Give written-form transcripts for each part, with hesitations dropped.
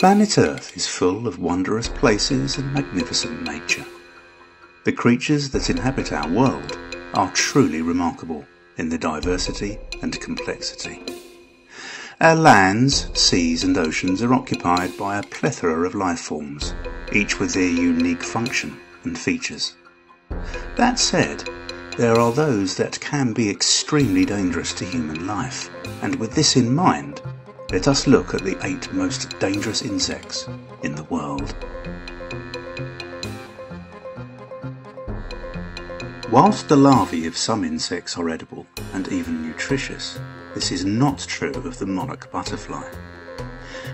Planet Earth is full of wondrous places and magnificent nature. The creatures that inhabit our world are truly remarkable in their diversity and complexity. Our lands, seas and oceans are occupied by a plethora of life forms, each with their unique function and features. That said, there are those that can be extremely dangerous to human life, and with this in mind, let us look at the 8 most dangerous insects in the world. Whilst the larvae of some insects are edible and even nutritious, this is not true of the monarch butterfly.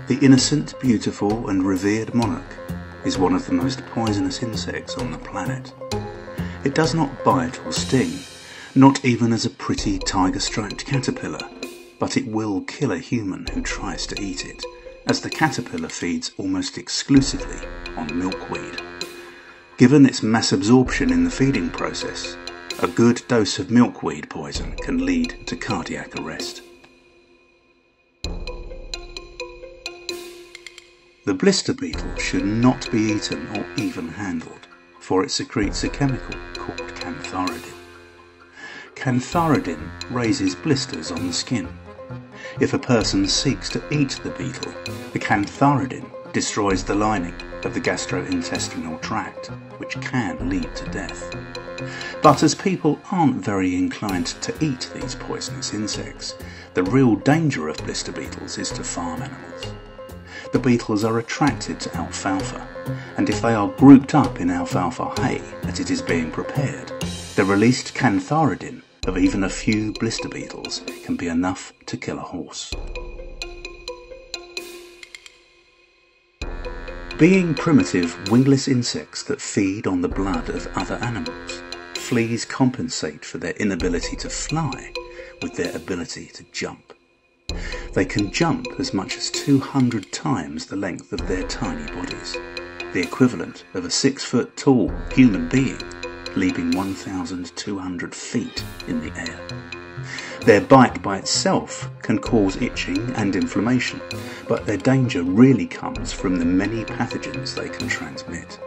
The innocent, beautiful and revered monarch is one of the most poisonous insects on the planet. It does not bite or sting, not even as a pretty tiger-striped caterpillar, but it will kill a human who tries to eat it, as the caterpillar feeds almost exclusively on milkweed. Given its mass absorption in the feeding process, a good dose of milkweed poison can lead to cardiac arrest. The blister beetle should not be eaten or even handled, for it secretes a chemical called cantharidin. Cantharidin raises blisters on the skin. If a person seeks to eat the beetle, the cantharidin destroys the lining of the gastrointestinal tract, which can lead to death. But as people aren't very inclined to eat these poisonous insects, the real danger of blister beetles is to farm animals. The beetles are attracted to alfalfa, and if they are grouped up in alfalfa hay as it is being prepared, the released cantharidin of even a few blister beetles can be enough to kill a horse. Being primitive, wingless insects that feed on the blood of other animals, fleas compensate for their inability to fly with their ability to jump. They can jump as much as 200 times the length of their tiny bodies, the equivalent of a 6-foot-tall human being leaping 1,200 feet in the air. Their bite by itself can cause itching and inflammation, but their danger really comes from the many pathogens they can transmit.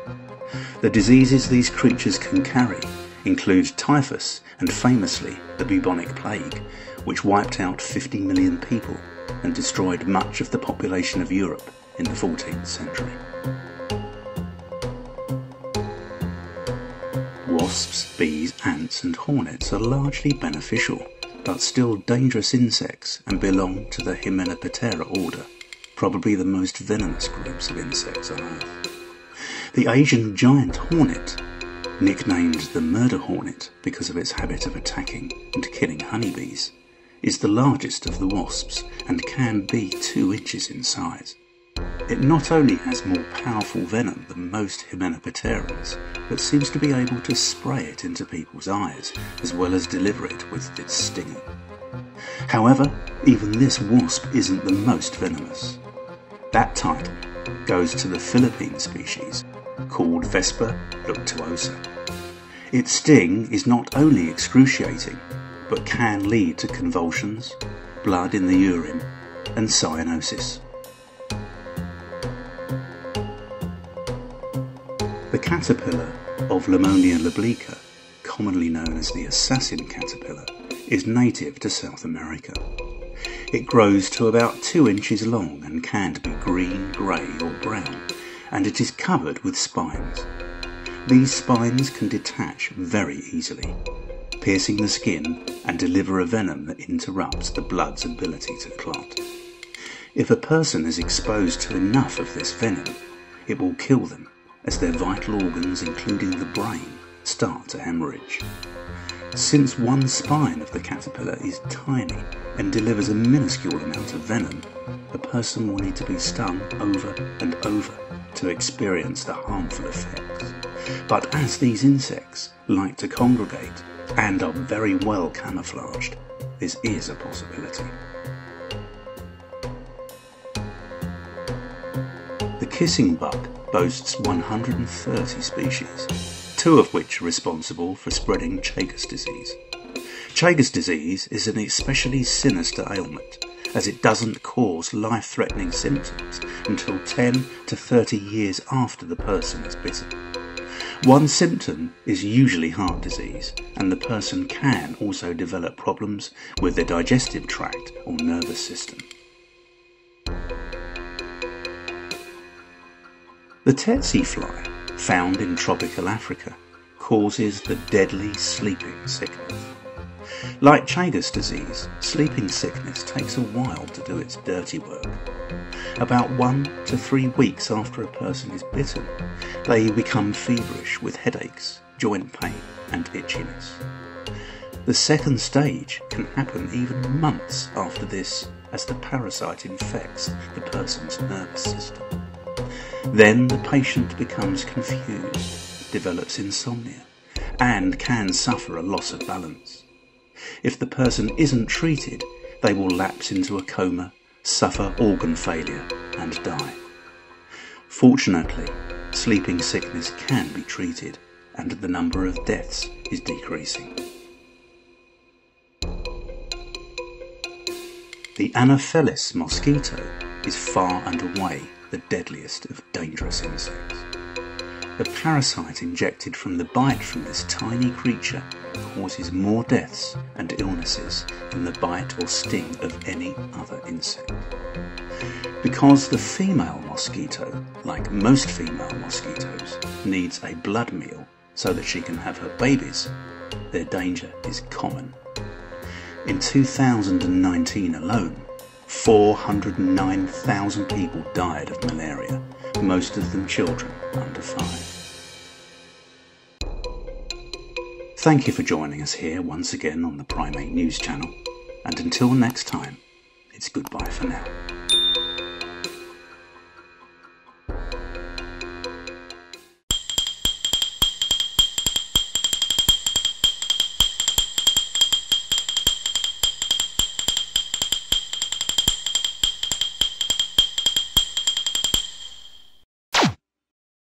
The diseases these creatures can carry include typhus and famously the bubonic plague, which wiped out 50 million people and destroyed much of the population of Europe in the 14th century. Wasps, bees, ants and hornets are largely beneficial, but still dangerous insects and belong to the Hymenoptera order, probably the most venomous groups of insects on Earth. The Asian giant hornet, nicknamed the murder hornet because of its habit of attacking and killing honeybees, is the largest of the wasps and can be 2 inches in size. It not only has more powerful venom than most Hymenopterans, but seems to be able to spray it into people's eyes, as well as deliver it with its stinging. However, even this wasp isn't the most venomous. That title goes to the Philippine species, called Vespa luctuosa. Its sting is not only excruciating, but can lead to convulsions, blood in the urine, and cyanosis. The caterpillar of Lamonia lablica, commonly known as the assassin caterpillar, is native to South America. It grows to about 2 inches long and can be green, grey or brown, and it is covered with spines. These spines can detach very easily, piercing the skin and deliver a venom that interrupts the blood's ability to clot. If a person is exposed to enough of this venom, it will kill them, as their vital organs, including the brain, start to hemorrhage. Since one spine of the caterpillar is tiny and delivers a minuscule amount of venom, a person will need to be stung over and over to experience the harmful effects. But as these insects like to congregate and are very well camouflaged, this is a possibility. The kissing bug boasts 130 species, 2 of which are responsible for spreading Chagas disease. Chagas disease is an especially sinister ailment as it doesn't cause life-threatening symptoms until 10 to 30 years after the person is bitten. One symptom is usually heart disease, and the person can also develop problems with their digestive tract or nervous system. The Tessie fly, found in tropical Africa, causes the deadly sleeping sickness. Like Chagas disease, sleeping sickness takes a while to do its dirty work. About 1 to 3 weeks after a person is bitten, they become feverish with headaches, joint pain and itchiness. The second stage can happen even months after this, as the parasite infects the person's nervous system. Then the patient becomes confused, develops insomnia, and can suffer a loss of balance. If the person isn't treated, they will lapse into a coma, suffer organ failure, and die. Fortunately, sleeping sickness can be treated, and the number of deaths is decreasing. The Anopheles mosquito is far and away the deadliest of dangerous insects. The parasite injected from the bite from this tiny creature causes more deaths and illnesses than the bite or sting of any other insect. Because the female mosquito, like most female mosquitoes, needs a blood meal so that she can have her babies, their danger is common. In 2019 alone, 409,000 people died of malaria, most of them children under 5. Thank you for joining us here once again on the Prime8 News channel, and until next time, it's goodbye for now.